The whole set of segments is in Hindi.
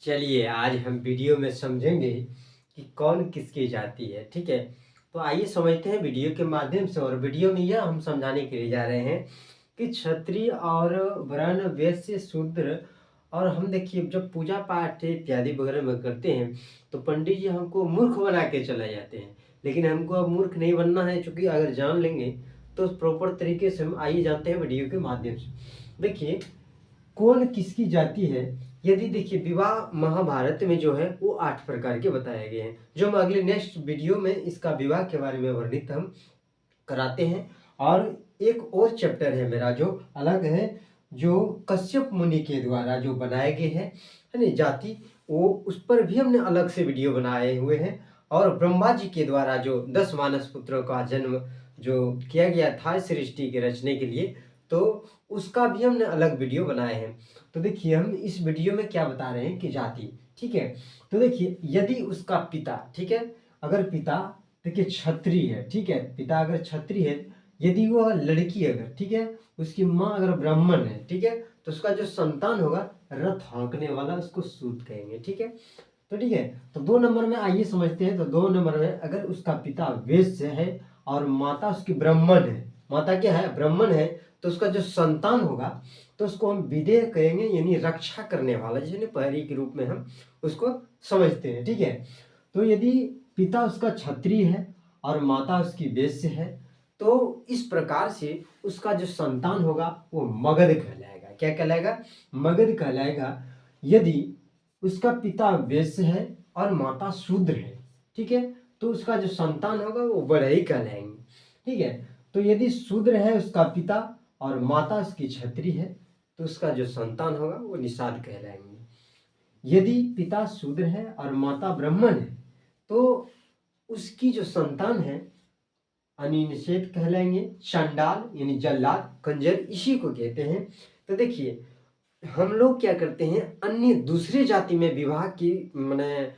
चलिए आज हम वीडियो में समझेंगे कि कौन किसकी जाति है। ठीक है, तो आइए समझते हैं वीडियो के माध्यम से। और वीडियो में यह हम समझाने के लिए जा रहे हैं कि क्षत्रिय और वर्ण, वैश्य, शूद्र। और हम देखिए जब पूजा पाठ इत्यादि वगैरह में करते हैं तो पंडित जी हमको मूर्ख बना के चले जाते हैं, लेकिन हमको अब मूर्ख नहीं बनना है, क्योंकि अगर जान लेंगे तो प्रॉपर तरीके से हम आइए जानते हैं वीडियो के माध्यम से। देखिए कौन किसकी जाति है। यदि देखिए विवाह महाभारत में जो है वो 8 प्रकार के बताए गए हैं, जो हम अगले नेक्स्ट वीडियो में इसका विवाह के बारे में वर्णित हम कराते हैं। और एक और चैप्टर है मेरा जो अलग है, जो कश्यप मुनि के द्वारा जो बनाए गए हैं है ना जाति, वो उस पर भी हमने अलग से वीडियो बनाए हुए हैं। और ब्रह्मा जी के द्वारा जो 10 मानस पुत्रों का जन्म जो किया गया था सृष्टि के रचने के लिए, तो उसका भी हमने अलग वीडियो बनाए हैं। तो देखिए हम इस वीडियो में क्या बता रहे हैं कि जाति, ठीक है। तो देखिए यदि उसका पिता, ठीक है, अगर पिता देखिए क्षत्रिय है, ठीक है, पिता अगर क्षत्रिय है, यदि वह लड़की अगर, ठीक है, उसकी माँ अगर ब्राह्मण है, ठीक है, तो उसका जो संतान होगा रथ हाँकने वाला, उसको सूत कहेंगे। ठीक है, तो ठीक है, तो 2 नंबर में आइए समझते हैं। तो 2 नंबर में अगर उसका पिता वैश्य है और माता उसकी ब्राह्मण है, माता क्या है, ब्राह्मण है, तो उसका जो संतान होगा तो उसको हम विदेह कहेंगे, यानी रक्षा करने वाला, जिसे पहरी के रूप में हम उसको समझते हैं। ठीक है, तो यदि पिता उसका क्षत्रिय है और माता उसकी वैश्य है, तो इस प्रकार से उसका जो संतान होगा वो मगध कहलाएगा। क्या कहलाएगा? मगध कहलाएगा। यदि उसका पिता वैश्य है और माता शूद्र है, ठीक है, तो उसका जो संतान होगा वो बढ़ई कहलाएंगे। ठीक है, तो यदि शूद्र है उसका पिता और माता उसकी क्षत्रिय है, तो उसका जो संतान होगा वो निषाद कहलाएंगे। यदि पिता शूद्र है और माता ब्राह्मण है, तो उसकी जो संतान है अनिषेध कहलाएंगे। चंडाल यानी जल्लाद, कंजर, इसी को कहते हैं। तो देखिए हम लोग क्या करते हैं, अन्य दूसरे जाति में विवाह की माने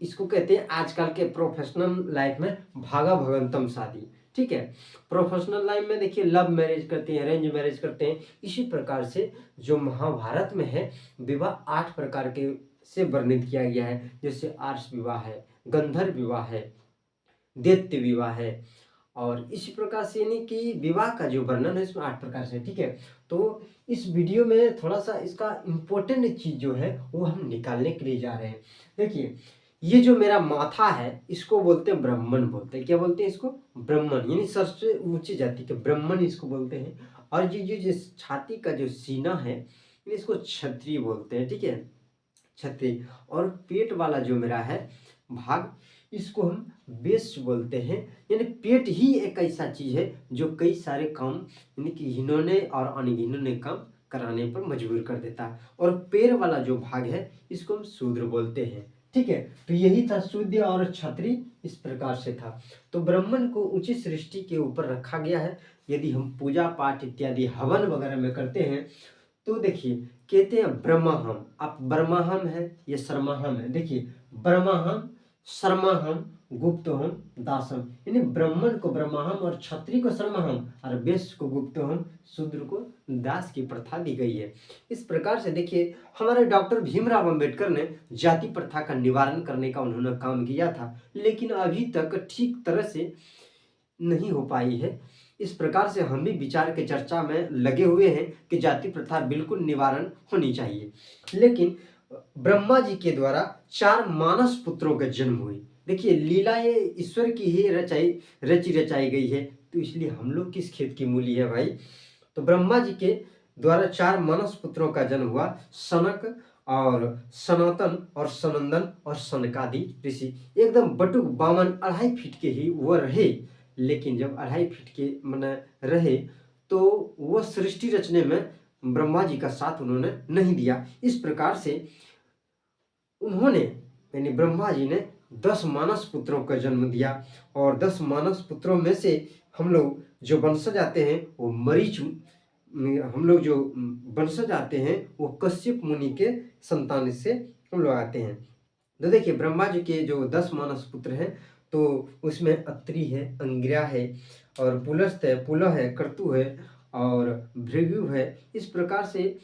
इसको कहते हैं आजकल के प्रोफेशनल लाइफ में भागा भगवंतम शादी। ठीक है, प्रोफेशनल लाइफ में देखिए लव मैरिज करते हैं, अरेंज मैरिज करते हैं। इसी प्रकार से जो महाभारत में है विवाह 8 प्रकार के से वर्णित किया गया है, जैसे आर्ष विवाह है, गंधर्व विवाह है, दैत्य विवाह है। और इसी प्रकार से यानी कि विवाह का जो वर्णन है इसमें 8 प्रकार से। ठीक है, तो इस वीडियो में थोड़ा सा इसका इम्पोर्टेंट चीज जो है वो हम निकालने के लिए जा रहे हैं। देखिए ये जो मेरा माथा है इसको बोलते हैं ब्राह्मण, बोलते हैं। क्या बोलते हैं इसको? ब्राह्मण, यानी सबसे ऊंची जाति के ब्राह्मण इसको बोलते हैं। और ये जिस छाती का जो सीना है इसको क्षत्रिय बोलते हैं। ठीक है, क्षत्रिय। और पेट वाला जो मेरा है भाग, इसको हम वेश्य बोलते हैं। यानी पेट ही एक ऐसा चीज है जो कई सारे काम यानी कि हीनोने और अनगिनोने काम कराने पर मजबूर कर देता है। और पैर वाला जो भाग है इसको हम शूद्र बोलते हैं। ठीक है, तो यही था शूद्र और क्षत्रिय, इस प्रकार से था। तो ब्राह्मण को उचित सृष्टि के ऊपर रखा गया है। यदि हम पूजा पाठ इत्यादि हवन वगैरह में करते हैं तो देखिए कहते हैं ब्रह्माहम। आप ब्रह्माहम है ये शर्माहम है। देखिए ब्रह्माहम, शर्माहम, गुप्तहम, दासम, यानी ब्राह्मण को ब्रह्माहम और क्षत्रिय को शर्माहम और वैश्य को गुप्तहम, शूद्र को दास की प्रथा दी गई है। इस प्रकार से देखिए हमारे डॉक्टर भीमराव अंबेडकर ने जाति प्रथा का निवारण करने का उन्होंने काम किया था, लेकिन अभी तक ठीक तरह से नहीं हो पाई है। इस प्रकार से हम भी विचार के चर्चा में लगे हुए हैं कि जाति प्रथा बिल्कुल निवारण होनी चाहिए। लेकिन ब्रह्मा जी के द्वारा 4 मानस पुत्रों के जन्म हुए। देखिए लीला ये ईश्वर की ही रची रचाई गई है, तो इसलिए हम लोग किस खेत की मूली है भाई। तो ब्रह्मा जी के द्वारा 4 मानस पुत्रों का जन्म हुआ। सनक और सनातन और सनंदन और सनकादि ऋषि। एकदम बटुक बामन 2.5 फीट के ही वो रहे, लेकिन जब 2.5 फीट के माने रहे तो वो सृष्टि रचने में ब्रह्मा जी का साथ उन्होंने नहीं दिया। इस प्रकार से उन्होंने यानी ब्रह्मा जी ने 10 मानस पुत्रों का जन्म दिया। और 10 मानस पुत्रों में से हम लोग जो वंशज आते हैं वो मरीच, हम लोग जो वंशज आते हैं वो कश्यप मुनि के संतान से हम लोग आते हैं। तो देखिए ब्रह्मा जी के जो 10 मानस पुत्र हैं, तो उसमें अत्रि है, अंगिरा है, और पुलस्त है, पुलह है, क्रतु है और भृगु है। इस प्रकार से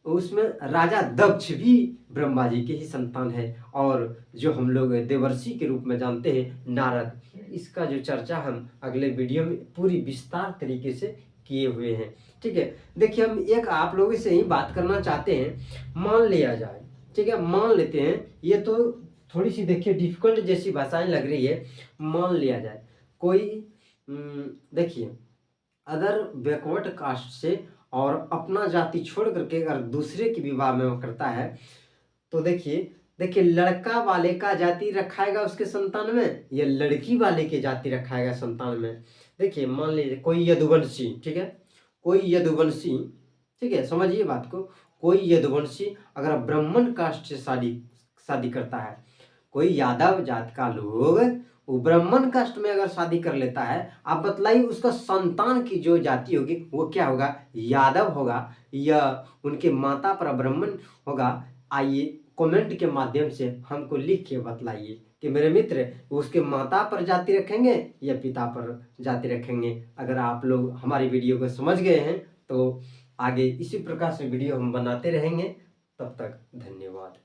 उसमें राजा दक्ष भी ब्रह्मा जी के ही संतान है, और जो हम लोग देवर्षि के रूप में जानते हैं नारद, इसका जो चर्चा हम अगले वीडियो में पूरी विस्तार तरीके से किए हुए हैं। ठीक है, देखिए हम एक आप लोगों से ही बात करना चाहते हैं, मान लिया जाए, ठीक है, मान लेते हैं, ये तो थोड़ी सी देखिए डिफिकल्ट जैसी भाषाएं लग रही है। मान लिया जाए कोई देखिए, अगर बैकवर्ड कास्ट से और अपना जाति छोड़ करके अगर दूसरे के विवाह में वो करता है, तो देखिए देखिए लड़का वाले का जाति रखाएगा उसके संतान में या लड़की वाले के जाति रखाएगा संतान में। देखिए मान लीजिए कोई यदुवंशी, ठीक है, कोई यदुवंशी, ठीक है, समझिए बात को, कोई यदुवंशी अगर ब्राह्मण कास्ट से शादी शादी करता है, कोई यादव जात का लोग वो ब्राह्मण कास्ट में अगर शादी कर लेता है, आप बतलाइए उसका संतान की जो जाति होगी वो क्या होगा, यादव होगा या उनके माता पर ब्राह्मण होगा। आइए कमेंट के माध्यम से हमको लिख के बतलाइए कि मेरे मित्र उसके माता पर जाति रखेंगे या पिता पर जाति रखेंगे। अगर आप लोग हमारी वीडियो को समझ गए हैं तो आगे इसी प्रकार से वीडियो हम बनाते रहेंगे। तब तक धन्यवाद।